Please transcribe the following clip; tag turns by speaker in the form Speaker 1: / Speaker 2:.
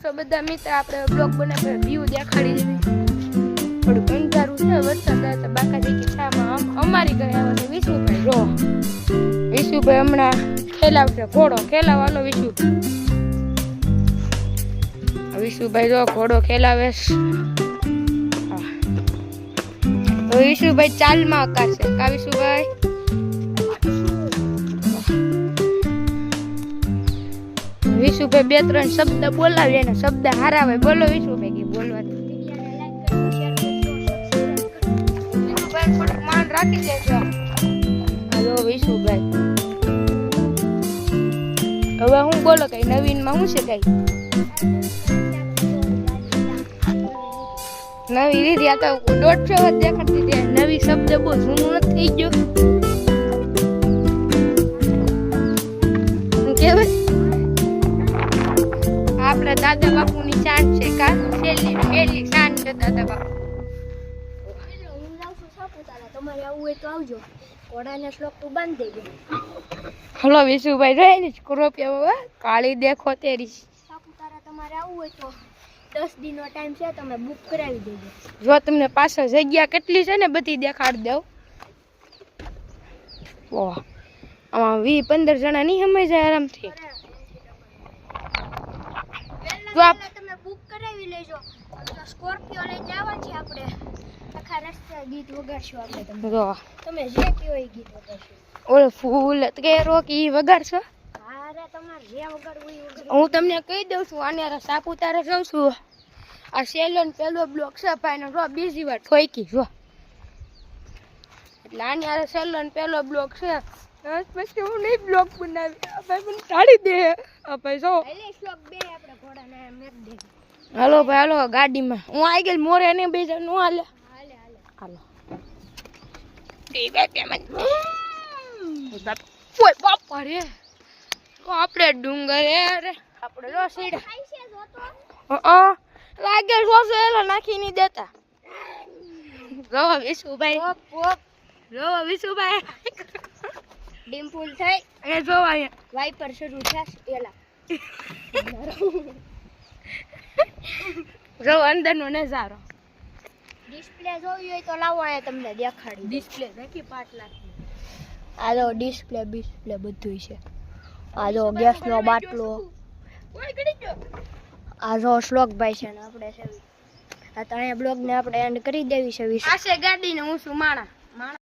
Speaker 1: તો બધા મિત્ર આપણે બ્લોગ બનાવે વ્યૂ દેખાડી દેવી થોડું અંધારું છે વરસાદ આવે તો બાકા જઈ કે છામાં અમારી ઘરે આવે છે વિશુભાઈ જો વિશુભાઈ હમણાં ખેલાવશે ઘોડો ખેલાવવાનો વિશુભાઈ જો ઘોડો ખેલાવે તો વિશુભાઈ ચાલમાં અકાશે કા વિશુભાઈ વિશુભાઈ બે ત્રણ શબ્દ બોલાવીએ ને શબ્દ હારા હોય બોલો વિશુભાઈ કે બોલવા વિશુભાઈ થોડુંક માન રાખી દેજો હાલો વિશુભાઈ હવે હું બોલો કઈ નવીન માં શું છે કઈ નવી રીત આ તો 150 જ દેખાડતી છે નવી શબ્દ બહુ જૂનું નથી થઈ ગયો કેવાય આપણા દાદા બાપુની શાન છે કા છેલ્લી શાન છે દાદા બાપુ
Speaker 2: હું જાઉં છું સાપુતારા તમારે આવું હોય તો આવજો ઘોડાને શ્લોક તો બાંધી દેજો
Speaker 1: હલો વિશુભાઈ રહે ને સ્કોર્પિયો કાળી દેખો તેરી
Speaker 2: સાપુતારા તમારે આવું હોય તો 10 દિનનો ટાઈમ છે તમે બુક કરાવી દેજો
Speaker 1: જો તમને પાછળ જગ્યા કેટલી છે ને બધી દેખાડી દઉં વાહ આમાં 20-15 જણા નહીં સમય જાય આરામથી
Speaker 2: તમે બુક કરાવી લેજો તો સ્કોર્પિયો લઈ જવા છે આપણે આખા રસ્તે ગીત વગાડશું આપણે તમને
Speaker 1: જો
Speaker 2: તમે જે કયો એ ગીત વગાડશું
Speaker 1: ઓલે ફૂલ કેરો કી વગાડશો
Speaker 2: અરે તમારે જે વગાડવું એ વગાડો
Speaker 1: હું તમને કહી દઉં છું આને સાપુતારા જાઉં છું આ સેલોન પેલો બ્લોક છે ભાઈનો જો બીજી વાર ઠોકી જો એટલે આની સેલોન પેલો બ્લોક છે પછી હું નહીં બ્લોક બનાવી ભાઈ મને ટાળી દે ભાઈ જો
Speaker 2: એટલે શ્લોક બે આપણે ઘોડાને મેક દે
Speaker 1: હાલો ભાઈ હાલો ગાડીમાં હું આવી ગઈ મોરે ને બેજા નું હાલે હાલો ઠીક છે કેમ ઓય બાપા રે તો આપણે ડુંગર રે આપણે રો સીડા
Speaker 2: ખાઈ છે જો તો
Speaker 1: લાગે સોસો એલો નાખી નહીં દેતા જો વિશુભાઈ જો વિશુભાઈ
Speaker 2: ડિમ્પલ થઈ
Speaker 1: એ જો અહીંયા
Speaker 2: વાઇપર શરૂ થશે પેલા
Speaker 1: જો અંદરનો નજારો
Speaker 2: ડિસ્પ્લે જોવી હોય તો લાવો અહીંયા તમને દેખાડી
Speaker 1: ડિસ્પ્લે દેખી 5 લાખ
Speaker 2: આ જો ડિસ્પ્લે બધું છે આ જો ગેસનો બાટલો આ જો શ્લોકભાઈ છે ને આપણે છે આ તો અહીંયા બ્લોગને આપણે એન્ડ કરી દેવી છે
Speaker 1: આ છે ગાડીને હું છું માણા